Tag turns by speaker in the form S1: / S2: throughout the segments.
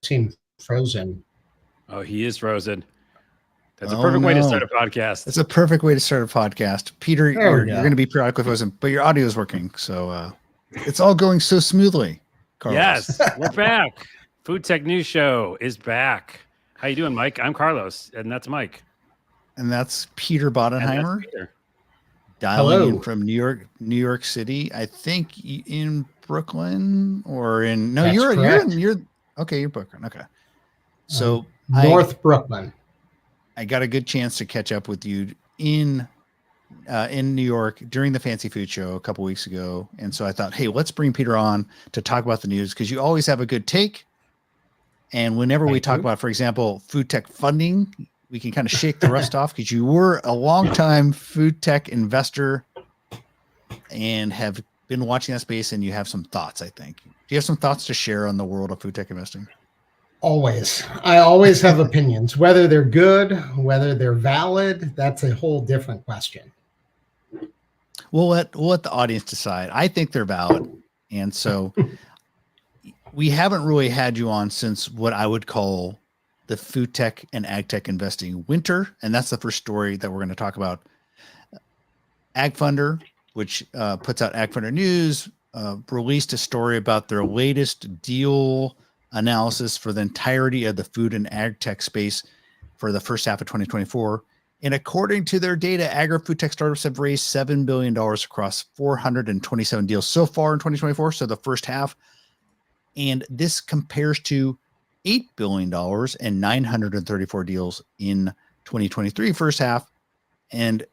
S1: seem frozen.
S2: Oh, he is frozen. That's a perfect way to start a podcast.
S3: That's a perfect way to start a podcast. Peter, you're going to be periodically frozen, but your audio is working. So it's all going so smoothly, Carlos.
S2: Yes, we're back. Food Tech News Show is back. How you doing, Mike? I'm Carlos, and that's Mike.
S3: And that's Peter Bodenheimer.
S2: Peter.
S3: Dialing in from New York City. I think in Brooklyn or in you're Brooklyn. Okay. So
S1: North Brooklyn.
S3: I got a good chance to catch up with you in New York during the Fancy Food Show a couple weeks ago. And so I thought, hey, let's bring Peter on to talk about the news because you always have a good take. And whenever we talk about, for example, food tech funding, we can kind of shake the rust off because you were a longtime food tech investor and have been watching that space and you have some thoughts, I think. Do you have some thoughts to share on the world of food tech investing?
S1: Always. I always have opinions, whether they're good, whether they're valid. That's a whole different question.
S3: We'll let the audience decide. I think they're valid. And so we haven't really had you on since what I would call the food tech and ag tech investing winter. And that's the first story that we're going to talk about. AgFunder, which puts out AgFunder News, released a story about their latest deal analysis for the entirety of the food and ag tech space for the first half of 2024. And according to their data, agri-food tech startups have raised $7 billion across 427 deals so far in 2024. So the first half. And this compares to $8 billion and 934 deals in 2023 first half. And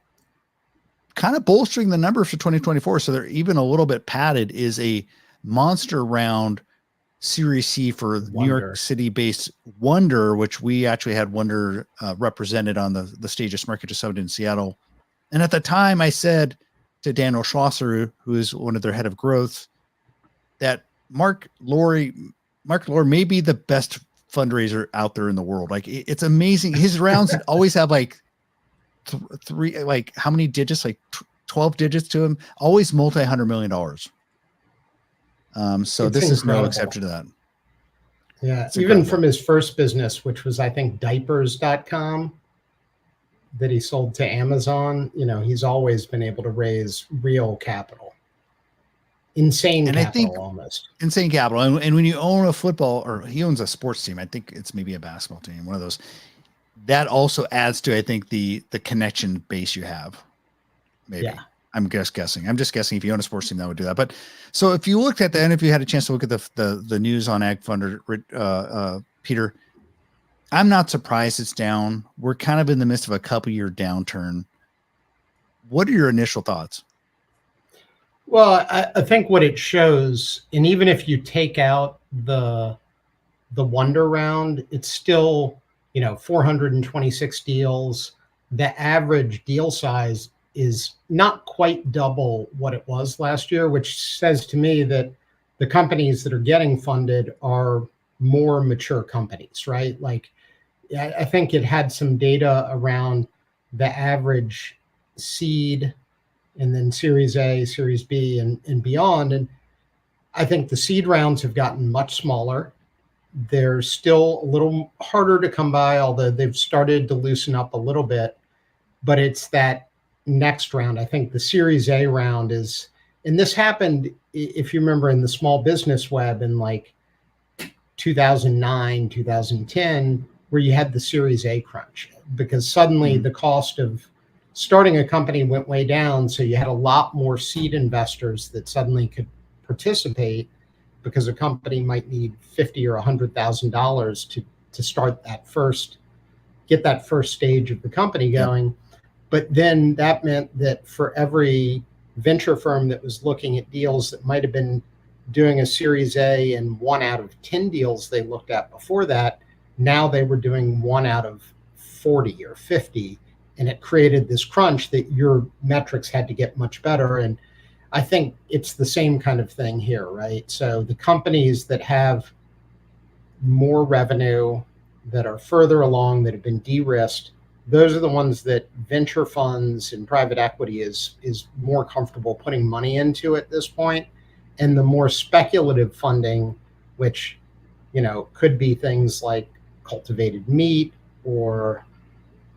S3: kind of bolstering the numbers for 2024. So they're even a little bit padded is a monster round Series C for New York City-based Wonder, which we actually had Wonder represented on the stage of Smart Kitchen Summit in Seattle. And at the time, I said to Daniel Schlosser, who is one of their head of growth, that Mark Lore may be the best fundraiser out there in the world. Like it's amazing. His rounds always have like three, like how many digits? Like 12 digits to him. Always multi-$100 million. So this is no exception to that.
S1: Yeah. Even from his first business, which was, I think, diapers.com that he sold to Amazon, he's always been able to raise real capital. Insane capital, almost.
S3: Insane capital. And when you own a football, or he owns a sports team, I think it's maybe a basketball team, one of those, that also adds to, I think, the connection base you have. Maybe. Yeah. I'm just guessing. If you own a sports team, that would do that. But so if you looked at that, and if you had a chance to look at the news on AgFunder, Peter, I'm not surprised it's down. We're kind of in the midst of a couple-year downturn. What are your initial thoughts?
S1: Well, I think what it shows, and even if you take out the Wonder round, it's still 426 deals. The average deal size is not quite double what it was last year, which says to me that the companies that are getting funded are more mature companies, right? Like, I think it had some data around the average seed and then Series A, Series B, and beyond. And I think the seed rounds have gotten much smaller. They're still a little harder to come by, although they've started to loosen up a little bit. But it's that next round. I think the Series A round is, and this happened, if you remember, in the small business web in like 2009, 2010, where you had the Series A crunch, because suddenly the cost of starting a company went way down. So you had a lot more seed investors that suddenly could participate, because a company might need $50,000 or $100,000 to start get that first stage of the company going. Yep. But then that meant that for every venture firm that was looking at deals that might have been doing a Series A and 1 out of 10 deals they looked at before that, now they were doing 1 out of 40 or 50. And it created this crunch that your metrics had to get much better. And I think it's the same kind of thing here, right? So the companies that have more revenue, that are further along, that have been de-risked, those are the ones that venture funds and private equity is more comfortable putting money into at this point. And the more speculative funding, which could be things like cultivated meat or,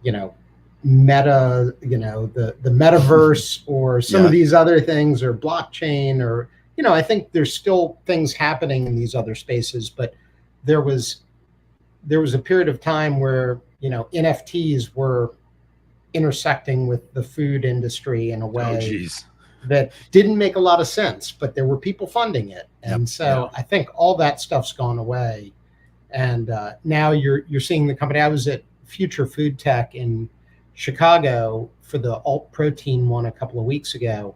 S1: you know, meta, the metaverse or some
S3: Yeah.
S1: of these other things or blockchain or, I think there's still things happening in these other spaces, but there was a period of time where, NFTs were intersecting with the food industry in a
S2: Oh,
S1: way
S2: geez.
S1: that didn't make a lot of sense, but there were people funding it. And
S3: Yep.
S1: so I think all that stuff's gone away. And now you're seeing the company. I was at Future Food Tech in Chicago for the alt protein one a couple of weeks ago.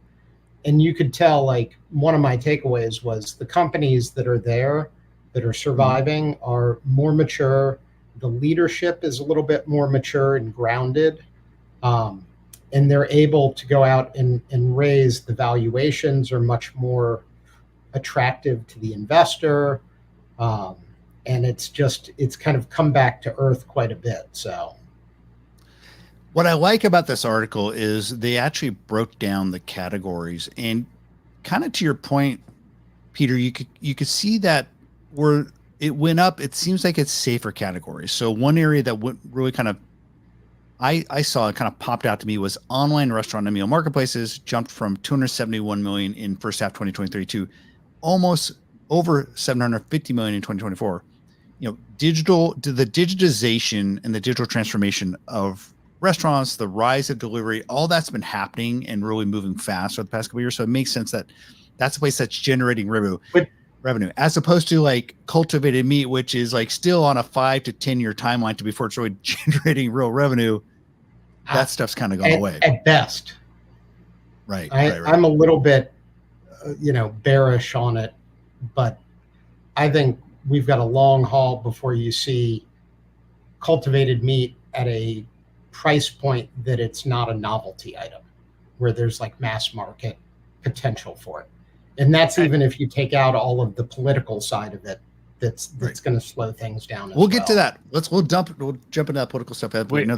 S1: And you could tell, like, one of my takeaways was the companies that are there that are surviving are more mature. The leadership is a little bit more mature and grounded. And they're able to go out and raise the valuations are much more attractive to the investor. And it's kind of come back to earth quite a bit. So
S3: What I like about this article is they actually broke down the categories, and kind of to your point, Peter, you could see that where it went up, it seems like it's safer categories. So one area that went really kind of I saw it kind of popped out to me was online restaurant and meal marketplaces jumped from 271 million in first half 2023 to almost over 750 million in 2024. The digitization and the digital transformation of restaurants, the rise of delivery, all that's been happening and really moving fast over the past couple of years. So it makes sense that that's a place that's generating revenue, as opposed to like cultivated meat, which is like still on a 5 to 10 year timeline to before it's really generating real revenue. That stuff's kind of gone away
S1: at best.
S3: Right.
S1: I'm a little bit, bearish on it, but I think we've got a long haul before you see cultivated meat at a price point that it's not a novelty item, where there's like mass market potential for it. And that's even if you take out all of the political side of it, that's going to slow things down.
S3: We'll get to that. We'll jump into that political stuff.
S2: Wait,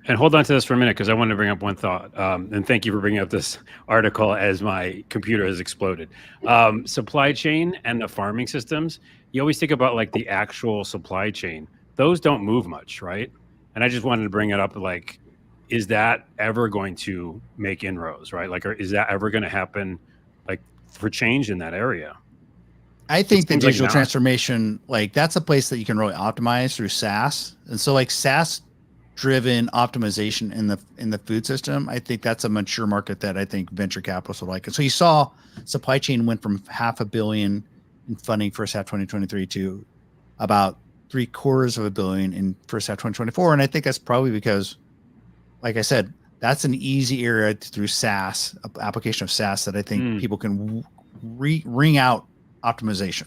S2: and hold on to this for a minute, because I wanted to bring up one thought. And thank you for bringing up this article as my computer has exploded. Supply chain and the farming systems, you always think about like the actual supply chain. Those don't move much, right? And I just wanted to bring it up, like, is that ever going to make inroads, right? Like, or is that ever going to happen, like, for change in that area?
S3: I think the digital transformation, like, that's a place that you can really optimize through SaaS. And so like SaaS driven optimization in the food system, I think that's a mature market that I think venture capitalists would like. And so you saw supply chain went from $500 million in funding first half 2023 to about $750 million in first half 2024. And I think that's probably because, like I said, that's an easy area through SaaS, application of SaaS, that I think people can wring out optimization.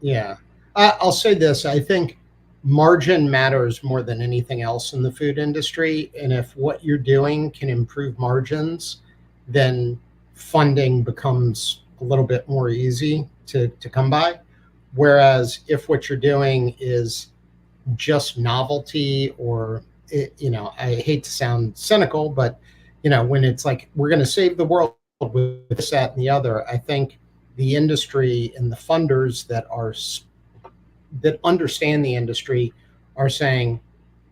S1: Yeah. I'll say this. I think margin matters more than anything else in the food industry. And if what you're doing can improve margins, then funding becomes a little bit more easy to come by. Whereas if what you're doing is just novelty, or, I hate to sound cynical, but, when it's like, we're going to save the world with this, that, and the other, I think the industry and the funders that understand the industry are saying,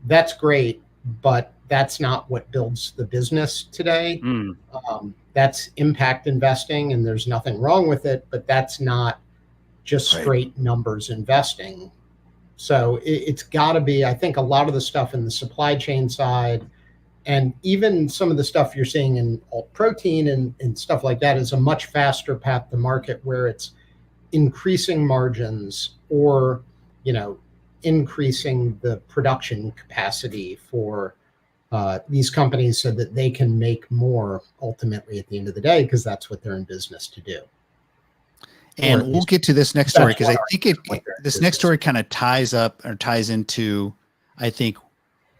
S1: that's great, but that's not what builds the business today. That's impact investing, and there's nothing wrong with it, but that's not just straight numbers investing. So it's got to be, I think a lot of the stuff in the supply chain side, and even some of the stuff you're seeing in alt protein and stuff like that, is a much faster path to market, where it's increasing margins or, increasing the production capacity for these companies so that they can make more ultimately at the end of the day, because that's what they're in business to do.
S3: And we'll get to this next story, because I think this next story kind of ties into, I think,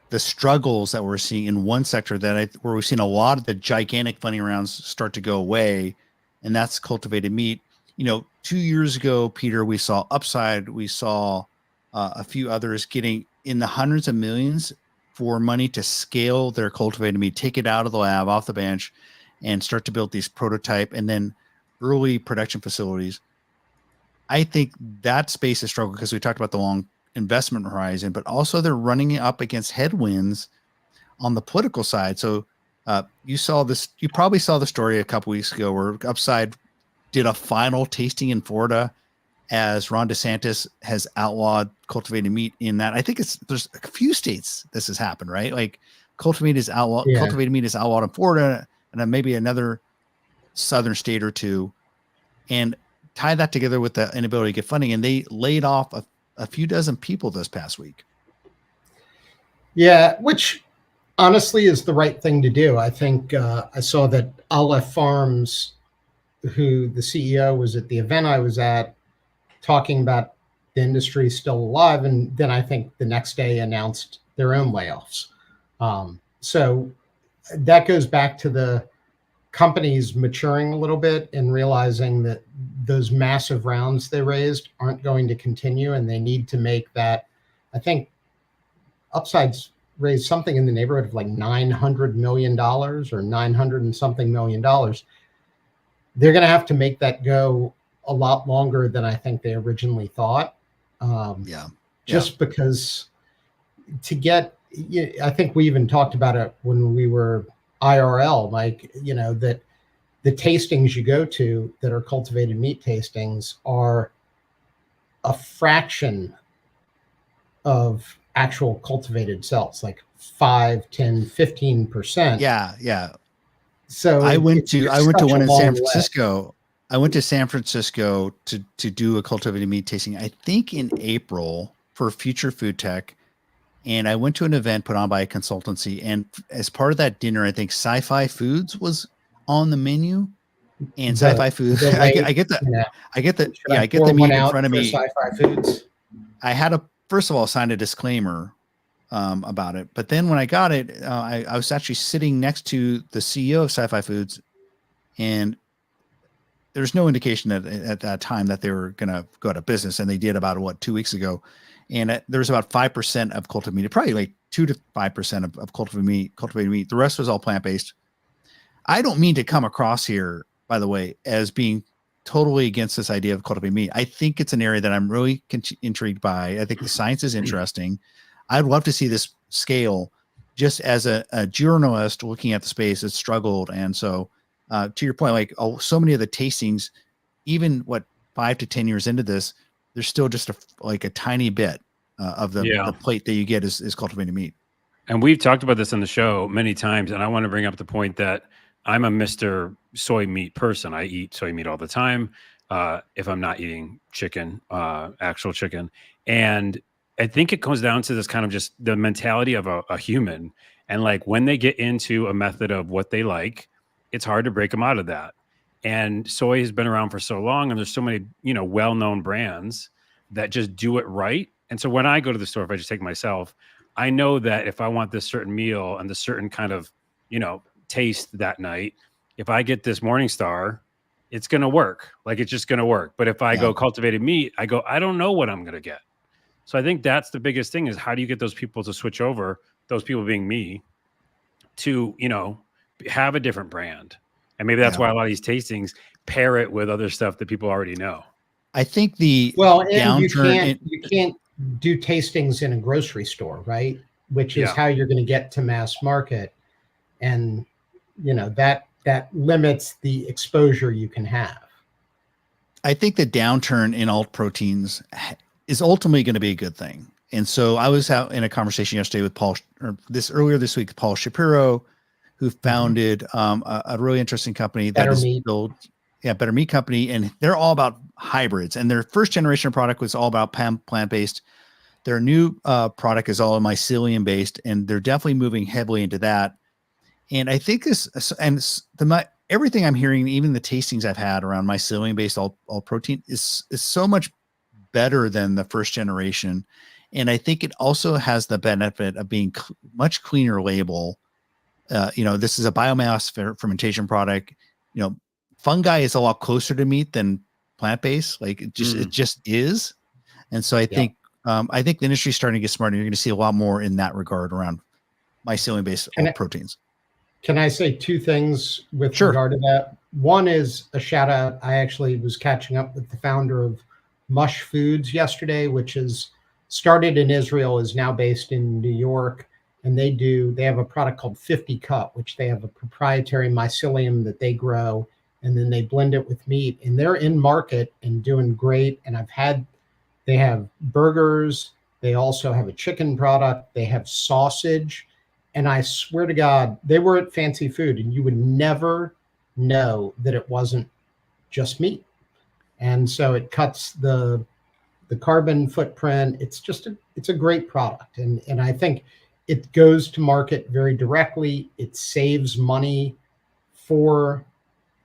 S3: the struggles that we're seeing in one sector where we've seen a lot of the gigantic funding rounds start to go away, and that's cultivated meat. 2 years ago, Peter, we saw Upside, we saw a few others getting in the hundreds of millions for money to scale their cultivated meat, take it out of the lab, off the bench, and start to build these prototype and then early production facilities. I think that space is struggled because we talked about the long investment horizon, but also they're running up against headwinds on the political side. So you probably saw the story a couple weeks ago where Upside did a final tasting in Florida as Ron DeSantis has outlawed cultivated meat in that. I think there's a few states this has happened, right? Like cultivated meat is outlawed in Florida and then maybe another southern state or two, and tie that together with the inability to get funding. And they laid off a few dozen people this past week.
S1: Yeah, which honestly is the right thing to do. I think I saw that Aleph Farms, who the CEO was at the event I was at, talking about the industry still alive, and then I think the next day announced their own layoffs. So that goes back to the companies maturing a little bit and realizing that those massive rounds they raised aren't going to continue, and they need to make that. I think Upside's raised something in the neighborhood of like $900 million or 900 and something $million. They're going to have to make that go a lot longer than I think they originally thought. Because to get, I think we even talked about it when we were IRL, Mike, that the tastings you go to that are cultivated meat tastings are a fraction of actual cultivated cells, like 5, 10, 15%.
S3: Yeah.
S1: So
S3: I went to one in San
S1: way.
S3: Francisco. I went to San Francisco to do a cultivated meat tasting, I think in April, for Future Food Tech. And I went to an event put on by a consultancy. And as part of that dinner, I think Sci-Fi Foods was on the menu. And Sci-Fi Foods, I get the meat in front of me.
S1: Sci-Fi Foods.
S3: I had to, first of all, sign a disclaimer about it. But then when I got it, I was actually sitting next to the CEO of Sci-Fi Foods, and there's no indication that at that time that they were going to go out of business, and they did about 2 weeks ago. And there was about 5% of cultivated meat, probably like 2 to 5% of cultivated meat. The rest was all plant-based. I don't mean to come across here, by the way, as being totally against this idea of cultivated meat. I think it's an area that I'm really intrigued by. I think the science is interesting. I'd love to see this scale. Just as a journalist looking at the space, it's struggled. And so to your point, like so many of the tastings, even 5 to 10 years into this, there's still just a tiny bit of the plate that you get is cultivated meat.
S2: And we've talked about this on the show many times. And I want to bring up the point that I'm a Mr. Soy meat person. I eat soy meat all the time. If I'm not eating chicken, actual chicken. And I think it comes down to this kind of just the mentality of a human. And like when they get into a method of what they like, it's hard to break them out of that. And soy has been around for so long, and there's so many, well-known brands that just do it right. And so when I go to the store, if I just take myself, I know that if I want this certain meal and the certain kind of, taste that night, if I get this Morningstar, it's going to work. Like it's just going to work. But if I go cultivated meat, I don't know what I'm going to get. So I think that's the biggest thing is how do you get those people to switch over, those people being me, to, have a different brand. And maybe that's why a lot of these tastings pair it with other stuff that people already know.
S3: I think you
S1: can't do tastings in a grocery store, right? Which is how you're going to get to mass market. And, that limits the exposure you can have.
S3: I think the downturn in alt proteins is ultimately going to be a good thing. And so I was out in a conversation yesterday with earlier this week, Paul Shapiro, who founded a really interesting company that is built, Better Meat Company, and they're all about hybrids. And their first generation of product was all about plant-based. Their new product is all mycelium based, and they're definitely moving heavily into that. And I think everything I'm hearing, even the tastings I've had around mycelium based all protein is so much better than the first generation. And I think it also has the benefit of being much cleaner label. This is a biomass fermentation product. Fungi is a lot closer to meat than plant-based. Like it just is. And so I think the industry is starting to get smarter. You're going to see a lot more in that regard around mycelium-based proteins.
S1: Can I say two things with regard to that? One is a shout out. I actually was catching up with the founder of Mush Foods yesterday, which is started in Israel, is now based in New York. And they have a product called 50 Cut, which they have a proprietary mycelium that they grow, and then they blend it with meat. And they're in market and doing great. And they have burgers. They also have a chicken product. They have sausage. And I swear to God, they were at Fancy Food, and you would never know that it wasn't just meat. And so it cuts the carbon footprint. It's a great product. And I think it goes to market very directly. It saves money for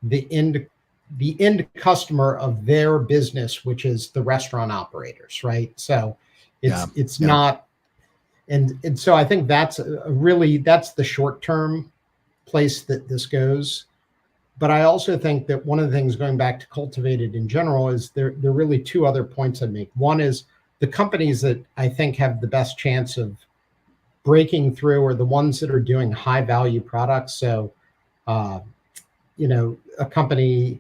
S1: the end customer of their business, which is the restaurant operators, right? So it's not, and so I think that's that's the short term place that this goes. But I also think that one of the things, going back to cultivated in general, is there are really two other points I'd make. One is the companies that I think have the best chance of breaking through are the ones that are doing high value products. So, a company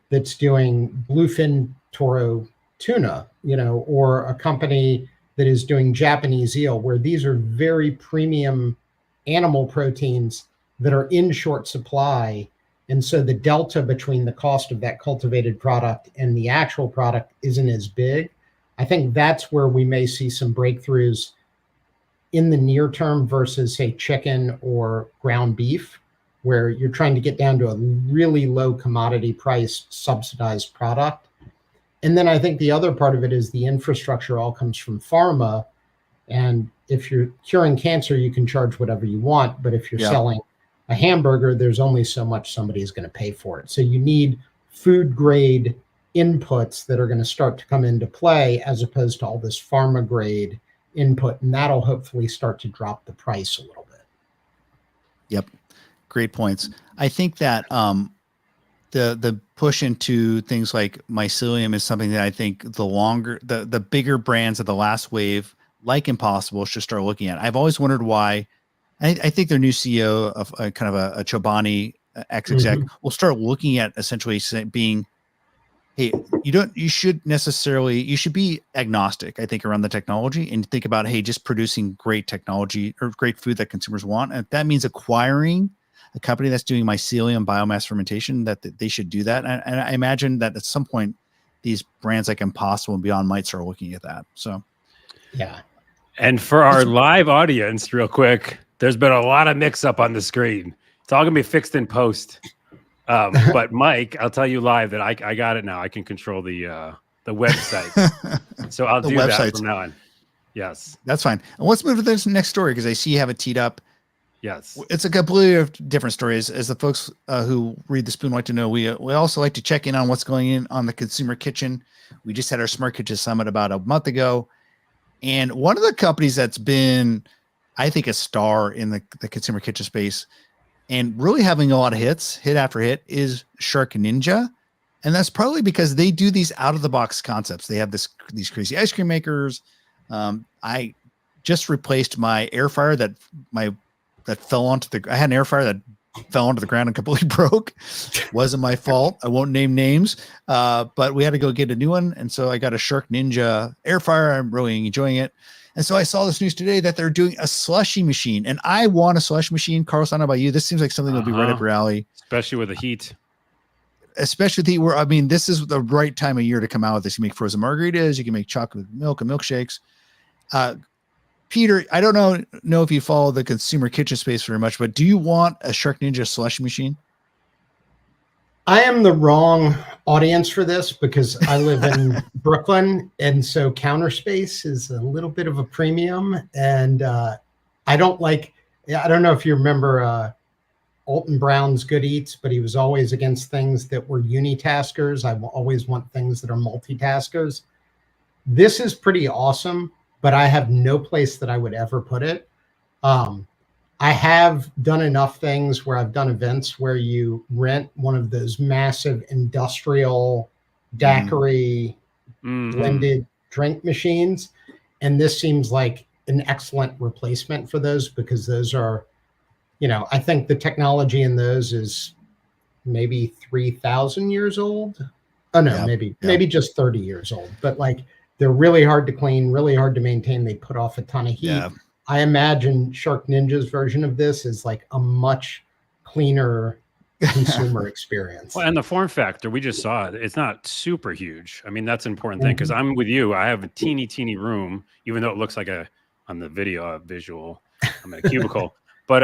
S1: that's doing bluefin toro tuna, or a company that is doing Japanese eel, where these are very premium animal proteins that are in short supply. And so the delta between the cost of that cultivated product and the actual product isn't as big. I think that's where we may see some breakthroughs in the near term versus, say, chicken or ground beef, where you're trying to get down to a really low commodity price subsidized product. And then I think the other part of it is the infrastructure all comes from pharma. And if you're curing cancer, you can charge whatever you want. But if you're selling a hamburger, there's only so much somebody is going to pay for it. So you need food grade inputs that are going to start to come into play, as opposed to all this pharma grade input, and that'll hopefully start to drop the price a little bit.
S3: Yep. Great points. I think that the push into things like mycelium is something that I think the bigger brands of the last wave, like Impossible, should start looking at. I've always wondered why. I think their new CEO of kind of a Chobani ex-exec will start looking at essentially being, hey, you should be agnostic, I think, around the technology, and think about, hey, just producing great technology or great food that consumers want. And if that means acquiring a company that's doing mycelium biomass fermentation, that they should do that. And I imagine that at some point, these brands like Impossible and Beyond might start looking at that. So,
S1: yeah.
S2: And for our live audience, real quick, there's been a lot of mix up on the screen. It's all gonna be fixed in post. But Mike, I'll tell you live that I got it now. I can control the website, so I'll do that from now on. Yes,
S3: that's fine. And let's move to this next story, because I see you have it teed up.
S2: Yes,
S3: it's a completely different story. As the folks who read the Spoon like to know, we also like to check in on what's going in on the consumer kitchen. We just had our Smart Kitchen Summit about a month ago, and one of the companies that's been, I think, a star in the consumer kitchen space and really having a lot of hit after hit, is SharkNinja. And that's probably because they do these out of the box concepts. They have these crazy ice cream makers. I just replaced my air fryer that fell onto I had an air fryer that fell onto the ground and completely broke. Wasn't my fault. I won't name names, but we had to go get a new one. And so I got a SharkNinja air fryer. I'm really enjoying it. And so I saw this news today that they're doing a slushy machine, and I want a slush machine. Carlos, I don't know about you. This seems like something that would be right up your alley.
S2: Especially with the heat.
S3: Especially with the heat, this is the right time of year to come out with this. You make frozen margaritas, you can make chocolate milk and milkshakes. Peter, I don't know if you follow the consumer kitchen space very much, but do you want a SharkNinja slush machine?
S1: I am the wrong audience for this, because I live in Brooklyn, and so counter space is a little bit of a premium. And I don't know if you remember Alton Brown's Good Eats, but he was always against things that were unitaskers. I always want things that are multitaskers. This is pretty awesome, but I have no place that I would ever put it. I have done enough things where I've done events where you rent one of those massive industrial daiquiri blended drink machines. And this seems like an excellent replacement for those, because those are, I think the technology in those is maybe 3,000 years old. Oh no,
S3: Yeah,
S1: maybe just 30 years old. But like they're really hard to clean, really hard to maintain. They put off a ton of heat.
S3: Yeah.
S1: I imagine Shark Ninja's version of this is like a much cleaner consumer experience.
S2: Well, and the form factor, we just saw it. It's not super huge. I mean, that's an important thing because I'm with you. I have a teeny room, even though it looks like on the video visual, I'm in a cubicle. But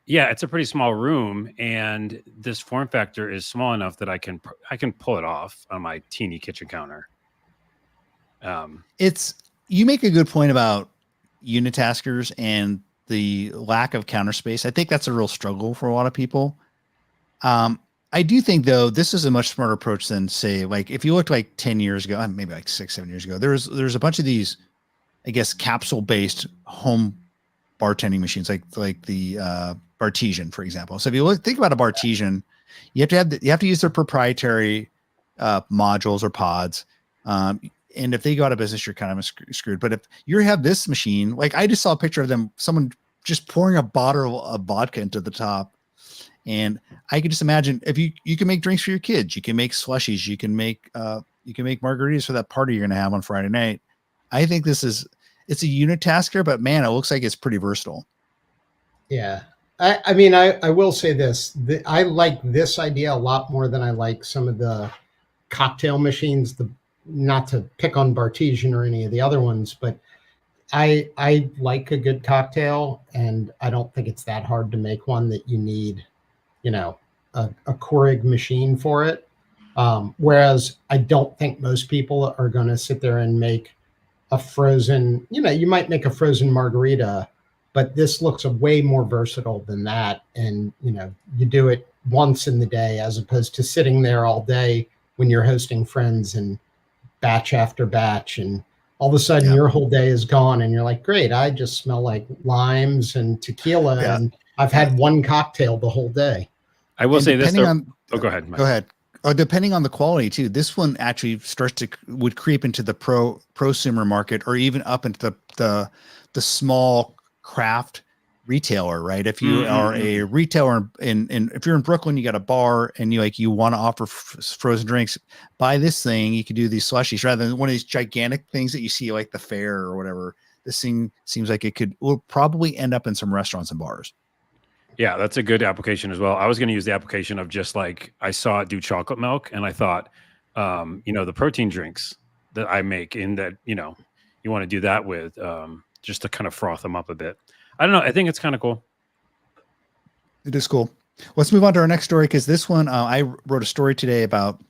S2: yeah, it's a pretty small room, and this form factor is small enough that I can pull it off on my teeny kitchen counter.
S3: You make a good point about unitaskers and the lack of counter space. I think that's a real struggle for a lot of people. I do think though, this is a much smarter approach than say, like if you looked like 10 years ago, maybe like 6-7 years ago, there's a bunch of these, I guess, capsule based home bartending machines, like the Bartesian, for example. So if you think about a Bartesian, you have to use their proprietary modules or pods. And if they go out of business, you're kind of screwed. But if you have this machine, like I just saw a picture of someone just pouring a bottle of vodka into the top. And I could just imagine if you can make drinks for your kids, you can make slushies, you can make margaritas for that party you're going to have on Friday night. I think it's a unitasker, but man, it looks like it's pretty versatile.
S1: Yeah. I mean, I will say this, I like this idea a lot more than I like some of the cocktail machines, not to pick on Bartesian or any of the other ones, but I like a good cocktail, and I don't think it's that hard to make one that you need, a Keurig machine for it. Whereas I don't think most people are going to sit there and make a frozen, you might make a frozen margarita, but this looks way more versatile than that. And, you do it once in the day as opposed to sitting there all day when you're hosting friends and batch after batch, and all of a sudden your whole day is gone and you're like, great, I just smell like limes and tequila and I've had one cocktail the whole day.
S2: I will say this. Go ahead.
S3: Go ahead. Depending on the quality too, this one actually would creep into the prosumer market, or even up into the small craft retailer, right? If you are a retailer if you're in Brooklyn, you got a bar and you want to offer frozen drinks, buy this thing. You can do these slushies rather than one of these gigantic things that you see like the fair or whatever. This thing seems like will probably end up in some restaurants and bars.
S2: Yeah, that's a good application as well. I was going to use the application of just like I saw it do chocolate milk, and I thought, the protein drinks that I make in that, you want to do that with just to kind of froth them up a bit. I don't know. I think it's kind of cool.
S3: It is cool. Let's move on to our next story, because this one, I wrote a story today about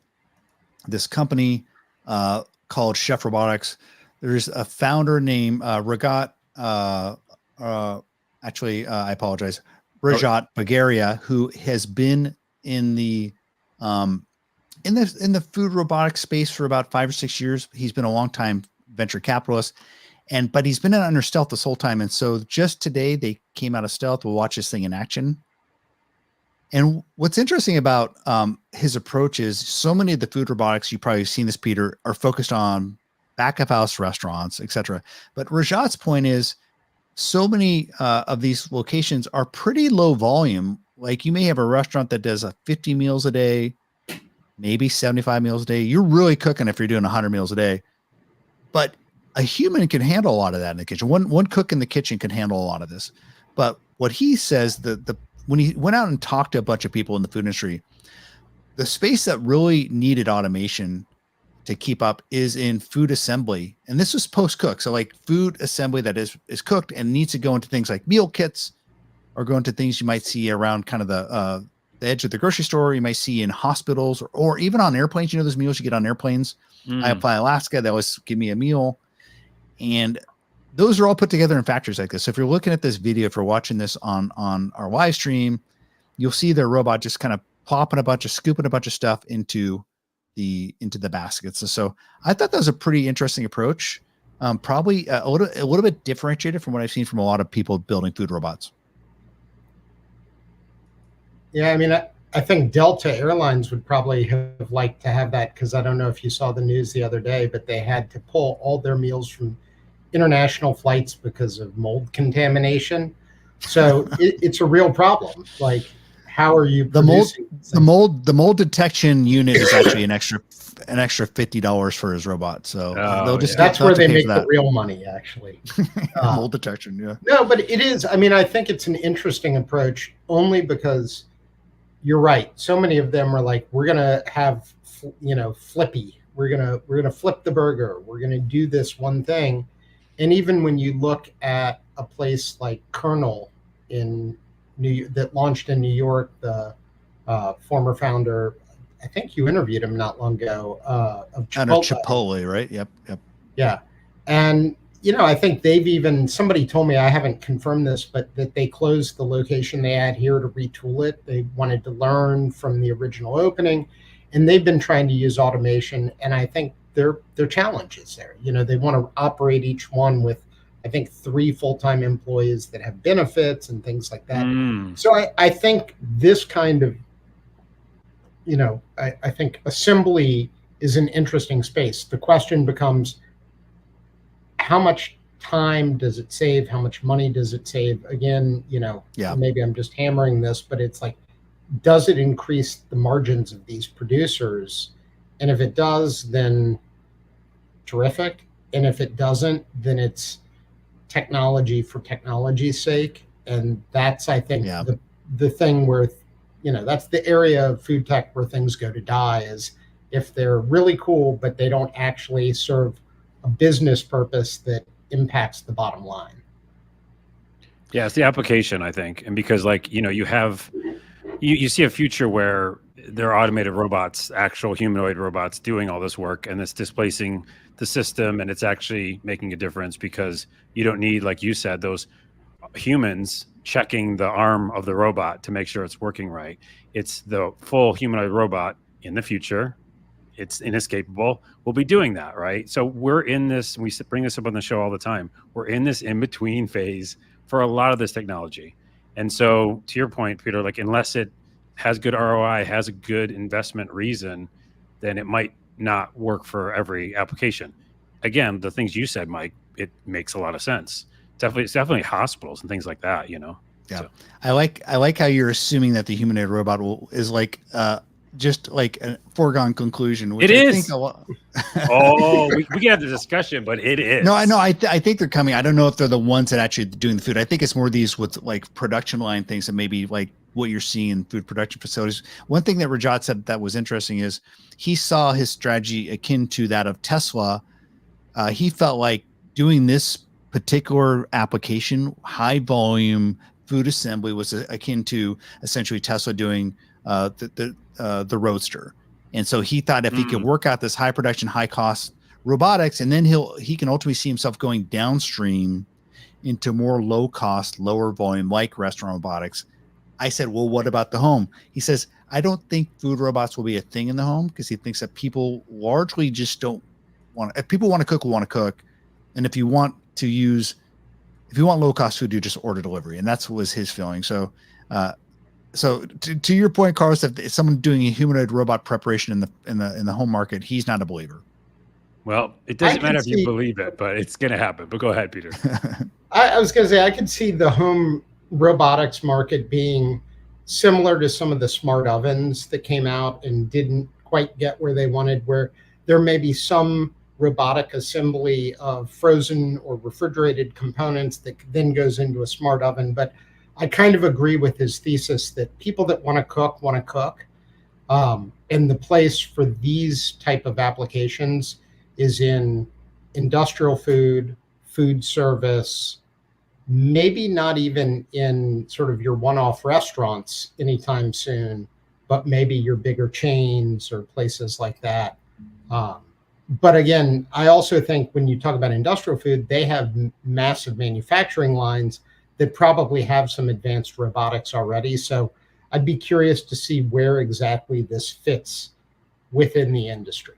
S3: this company called Chef Robotics. There's a founder named Rajat. I apologize. Rajat Bagaria, who has been in the food robotics space for about 5 or 6 years. He's been a long time venture capitalist, but he's been under stealth this whole time. And so just today they came out of stealth. We'll watch this thing in action. And what's interesting about his approach is so many of the food robotics, you've probably seen this, Peter, are focused on back of house restaurants, etc. But Rajat's point is, so many of these locations are pretty low volume. Like you may have a restaurant that does 50 meals a day, maybe 75 meals a day. You're really cooking if you're doing 100 meals a day. But a human can handle a lot of that in the kitchen. One cook in the kitchen can handle a lot of this. But what he says, when he went out and talked to a bunch of people in the food industry, the space that really needed automation to keep up is in food assembly. And this was post-cook. So like food assembly that is cooked and needs to go into things like meal kits, or go into things you might see around kind of the edge of the grocery store. You might see in hospitals or even on airplanes. Those meals you get on airplanes. I fly Alaska. That was give me a meal. And those are all put together in factories like this. So if you're looking at this video, if you're watching this on our live stream, you'll see their robot just kind of scooping a bunch of stuff into the baskets. So I thought that was a pretty interesting approach. Probably a little bit differentiated from what I've seen from a lot of people building food robots.
S1: Yeah, I mean, I think Delta Airlines would probably have liked to have that, because I don't know if you saw the news the other day, but they had to pull all their meals from international flights because of mold contamination. So it's a real problem. Like, how are you
S3: The mold,
S1: producing these
S3: the
S1: things?
S3: mold detection unit is actually an extra $50 for his robot. So
S2: Oh,
S3: they'll just
S2: yeah.
S1: That's
S3: they'll
S1: where
S3: have to
S1: they
S3: pay
S1: make
S3: for
S1: the
S3: that.
S1: real money, actually. Uh,
S3: Mold detection, yeah.
S1: no, but it is. I mean, I think it's an interesting approach only because you're right. So many of them are like, we're gonna have, flippy. We're gonna flip the burger. We're gonna do this one thing. And even when you look at a place like Kernel in that launched in New York, the former founder, I think you interviewed him not long ago, of
S3: Out of
S1: Chipotle.
S3: Chipotle, right? Yep.
S1: Yeah. And, I think they've even, somebody told me, I haven't confirmed this, but that they closed the location they had here to retool it. They wanted to learn from the original opening, and they've been trying to use automation. And I think their challenges there. They want to operate each one with, I think, 3 full-time employees that have benefits and things like that. So I think this kind of, I think assembly is an interesting space. The question becomes, how much time does it save? How much money does it save? Again,
S3: Yeah.
S1: maybe I'm just hammering this, but it's like, does it increase the margins of these producers? And if it does, then terrific. And if it doesn't, then it's technology for technology's sake. And that's, I think,
S3: Yeah.
S1: the thing where, that's the area of food tech where things go to die, is if they're really cool, but they don't actually serve a business purpose that impacts the bottom line.
S2: Yeah, it's the application, I think. And because you see a future where there are automated robots, actual humanoid robots doing all this work, and it's displacing the system, and it's actually making a difference because you don't need, like you said, those humans checking the arm of the robot to make sure it's working right. It's the full humanoid robot in the future. It's inescapable. We'll be doing that, right? So we're in this, we bring this up on the show all the time. We're in this in-between phase for a lot of this technology. And so to your point, Peter, like unless it has good ROI, has a good investment reason, then it might not work for every application. Again, the things you said, Mike, it makes a lot of sense. It's definitely hospitals and things like that,
S3: Yeah.
S2: So.
S3: I like how you're assuming that the humanoid robot is like just like a foregone conclusion. Which
S2: It
S3: I
S2: is.
S3: Think a lot.
S2: Oh, we can have the discussion, but it is.
S3: No, I know. I think they're coming. I don't know if they're the ones that actually doing the food. I think it's more these with like production line things and maybe like what you're seeing in food production facilities. One thing that Rajat said that was interesting is he saw his strategy akin to that of Tesla. He felt like doing this particular application, high volume food assembly, was akin to essentially Tesla doing the Roadster. And so he thought if he could work out this high production, high cost robotics, and then he can ultimately see himself going downstream into more low cost, lower volume, like restaurant robotics. I said, well, what about the home? He says, I don't think food robots will be a thing in the home because he thinks that people largely just don't want to. If people want to cook, will want to cook. And if you want low cost food, you just order delivery. And that was his feeling. So, to your point, Carlos, if someone doing a humanoid robot preparation in the home market, he's not a believer.
S2: Well, it doesn't matter if you believe it, but it's going to happen. But go ahead, Peter.
S1: I was going to say, I could see the home robotics market being similar to some of the smart ovens that came out and didn't quite get where they wanted, where there may be some robotic assembly of frozen or refrigerated components that then goes into a smart oven. But I kind of agree with his thesis that people that want to cook. And the place for these type of applications is in industrial food service, maybe not even in sort of your one-off restaurants anytime soon, but maybe your bigger chains or places like that. But again, I also think when you talk about industrial food, they have massive manufacturing lines that probably have some advanced robotics already. So I'd be curious to see where exactly this fits within the industry.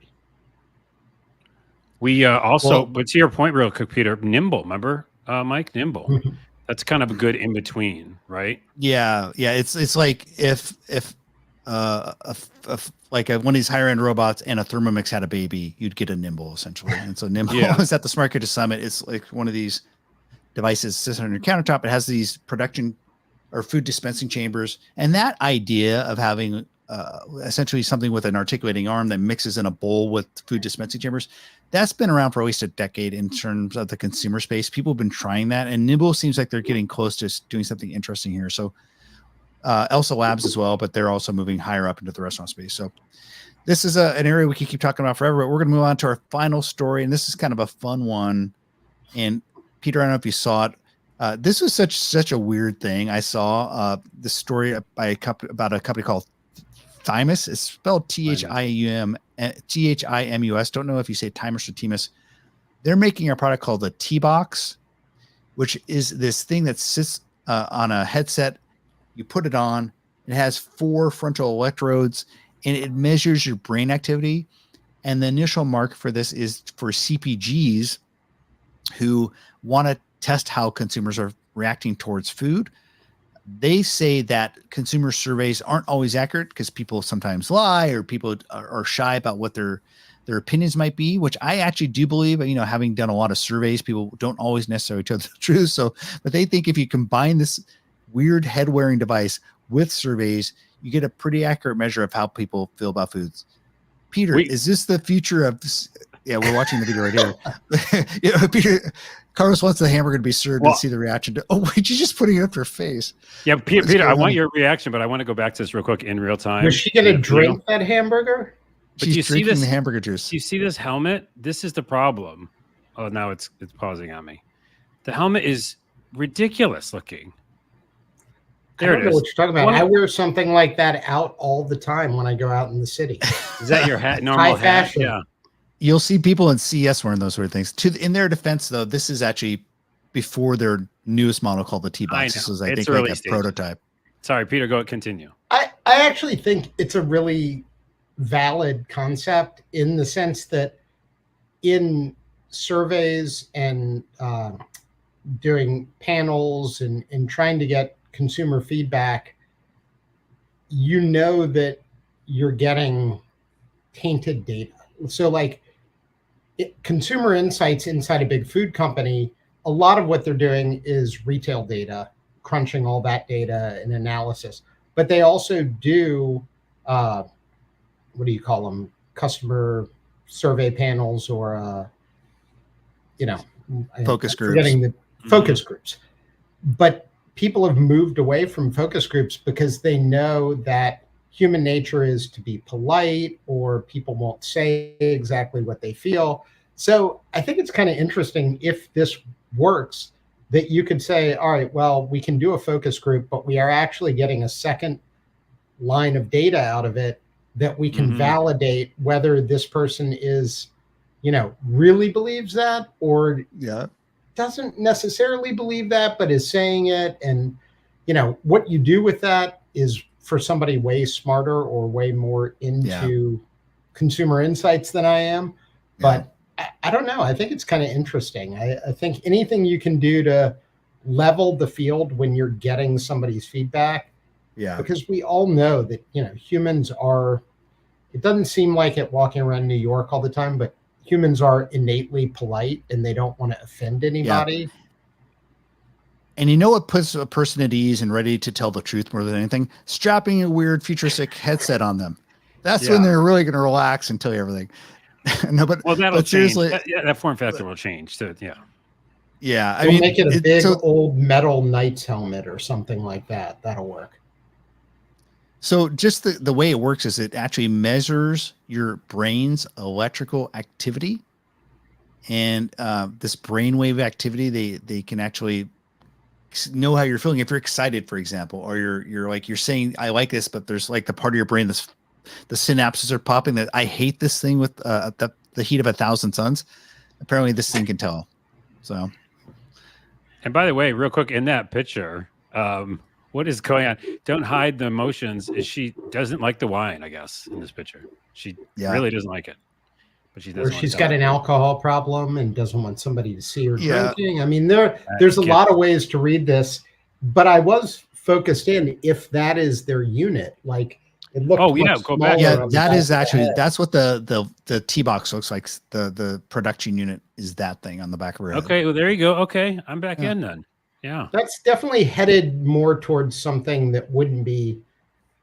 S2: We but to your point, real quick, Peter, Nimble, remember, Mike? Nimble.
S1: Mm-hmm.
S2: That's kind of a good in between, right?
S3: Yeah. It's like if like one of these higher end robots and a Thermomix had a baby, you'd get a Nimble essentially. And so Nimble is at the Smart Kitchen Summit. It's like one of these devices sits on your countertop. It has these production or food dispensing chambers. And that idea of having essentially something with an articulating arm that mixes in a bowl with food dispensing chambers, that's been around for at least a decade in terms of the consumer space. People have been trying that, and Nimble seems like they're getting close to doing something interesting here. So Elsa Labs as well, but they're also moving higher up into the restaurant space. So this is an area we can keep talking about forever, but we're going to move on to our final story. And this is kind of a fun one. And Peter, I don't know if you saw it. This was such a weird thing. I saw the story about a company called Thymus. It's spelled Thimus. Don't know if you say Thymus or Timus. They're making a product called the T-Box, which is this thing that sits on a headset. You put it on. It has 4 frontal electrodes, and it measures your brain activity. And the initial market for this is for CPGs who want to test how consumers are reacting towards food. They say that consumer surveys aren't always accurate because people sometimes lie, or people are shy about what their opinions might be, which I actually do believe. Having done a lot of surveys, people don't always necessarily tell the truth. So, but they think if you combine this weird head-wearing device with surveys, you get a pretty accurate measure of how people feel about foods. Peter, is this the future of? Yeah, we're watching the video right here. Peter, Carlos wants the hamburger to be served and see the reaction. Oh, wait, you're just putting it up her face.
S2: Yeah, Peter, I want your reaction, but I want to go back to this real quick in real time.
S1: Was she going to drink that hamburger?
S3: She's drinking the hamburger juice.
S2: You see this helmet? This is the problem. Oh, now it's pausing on me. The helmet is ridiculous looking.
S1: I don't know what you're talking about. I wear something like that out all the time when I go out in the city.
S2: Is that your hat? Normal
S1: High fashion.
S2: hat? Yeah.
S3: You'll see people in CS wearing those sort of things. In their defense, though, this is actually before their newest model called the T-Box. This is, I think, like a prototype.
S2: Sorry, Peter, continue.
S1: I actually think it's a really valid concept in the sense that in surveys and doing panels and trying to get consumer feedback, that you're getting tainted data. So like consumer insights inside a big food company, a lot of what they're doing is retail data, crunching all that data and analysis. But they also do, what do you call them? Customer survey panels or,
S3: focus groups.
S1: Forgetting the focus groups. But people have moved away from focus groups because they know that human nature is to be polite, or people won't say exactly what they feel. So I think it's kind of interesting if this works, that you could say, all right, well, we can do a focus group, but we are actually getting a second line of data out of it that we can validate whether this person is, really believes that or doesn't necessarily believe that, but is saying it. And, what you do with that is for somebody way smarter or way more into consumer insights than I am. But I don't know. I think it's kind of interesting. I think anything you can do to level the field when you're getting somebody's feedback. Yeah. Because we all know that, humans are, it doesn't seem like it walking around New York all the time, but humans are innately polite and they don't want to offend anybody. Yeah.
S3: And you know what puts a person at ease and ready to tell the truth more than anything? Strapping a weird futuristic headset on them. That's when they're really going to relax and tell you everything.
S2: That'll change. That form factor will change too. Yeah.
S3: Yeah.
S1: I mean, make it a big old metal Knights helmet or something like that. That'll work.
S3: So just the way it works is it actually measures your brain's electrical activity, and this brainwave activity, they can actually know how you're feeling. If you're excited, for example, or you're saying, I like this, but there's like the part of your brain that's the synapses are popping that I hate this thing with the heat of 1,000 suns. Apparently this thing can tell. So.
S2: And by the way, real quick, in that picture, what is going on? Don't hide the emotions. She doesn't like the wine, I guess, in this picture. She really doesn't like it. But she doesn't.
S1: Or she's got an alcohol problem and doesn't want somebody to see her drinking. I mean, there's a lot of ways to read this, but I was focused in if that is their unit. Like it looked.
S2: Oh yeah, go back.
S3: Yeah, that is actually that's what the T-Box looks like. The production unit is that thing on the back of her head.
S2: Okay, well there you go. Okay, I'm back in then. Yeah.
S1: That's definitely headed more towards something that wouldn't be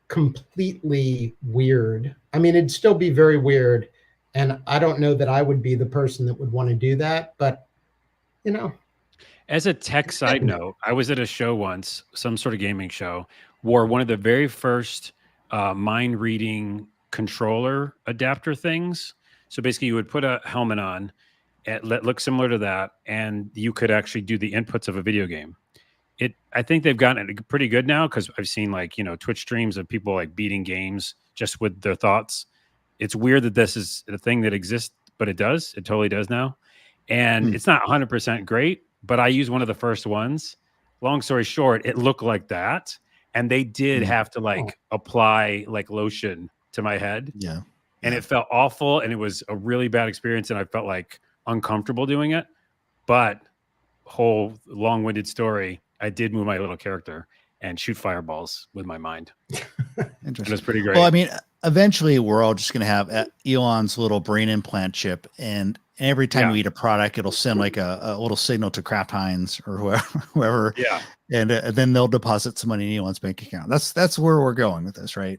S1: completely weird. I mean, it'd still be very weird. And I don't know that I would be the person that would want to do that. But, you know,
S2: As a tech side note, I was at a show once, some sort of gaming show, where one of the very first mind reading controller adapter things. So basically, you would put a helmet on, it looked similar to that, and you could actually do the inputs of a video game. I think they've gotten it pretty good now because I've seen like Twitch streams of people like beating games just with their thoughts. It's weird that this is a thing that exists, but it does. It totally does now, and it's not 100% great. But I used one of the first ones. Long story short, it looked like that, and they did have to like apply like lotion to my head.
S3: Yeah.
S2: And it felt awful, and it was a really bad experience, and I felt like uncomfortable doing it. But whole long-winded story, I did move my little character and shoot fireballs with my mind.
S3: Interesting.
S2: It was pretty great.
S3: Well, I mean, eventually we're all just going to have Elon's little brain implant chip, and every time we eat a product, it'll send like a little signal to Kraft Heinz or whoever.
S2: Yeah.
S3: And then they'll deposit some money in Elon's bank account. That's where we're going with this, right?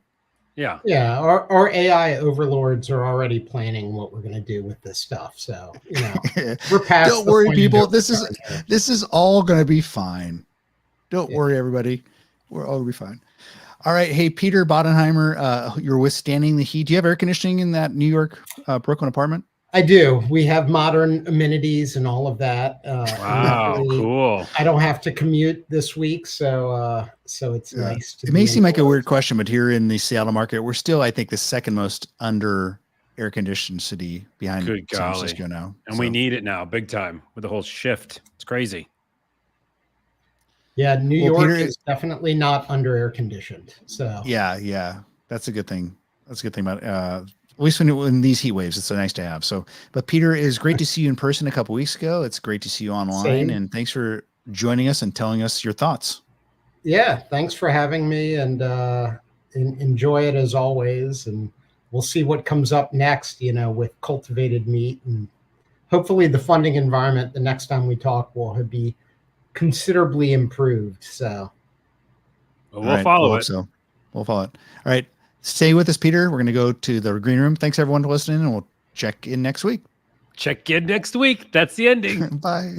S2: Yeah.
S1: Yeah. Our AI overlords are already planning what we're going to do with this stuff. So, we're past.
S3: Don't worry, people. This is all going to be fine. Don't worry, everybody. We're all going to be fine. All right. Hey, Peter Bodenheimer, you're withstanding the heat. Do you have air conditioning in that New York, Brooklyn apartment?
S1: I do. We have modern amenities and all of that.
S2: Wow, cool.
S1: I don't have to commute this week, so it's nice.
S3: It may seem like a weird question, but here in the Seattle market, we're still, I think, the second most under air conditioned city behind San Francisco now.
S2: And we need it now, big time, with the whole shift. It's crazy.
S1: Yeah, New York is definitely not under air conditioned. So
S3: yeah, that's a good thing. That's a good thing about at least when these heat waves, it's so nice to have. So, but Peter, is great to see you in person a couple weeks ago. It's great to see you online, and thanks for joining us and telling us your thoughts.
S1: Yeah, thanks for having me, and enjoy it as always. And we'll see what comes up next, with cultivated meat, and hopefully the funding environment the next time we talk will be considerably improved. So
S2: we'll follow it.
S3: So we'll follow it. All right. Stay with us, Peter. We're going to go to the green room. Thanks, everyone, for listening, and we'll check in next week.
S2: Check in next week. That's the ending.
S3: Bye.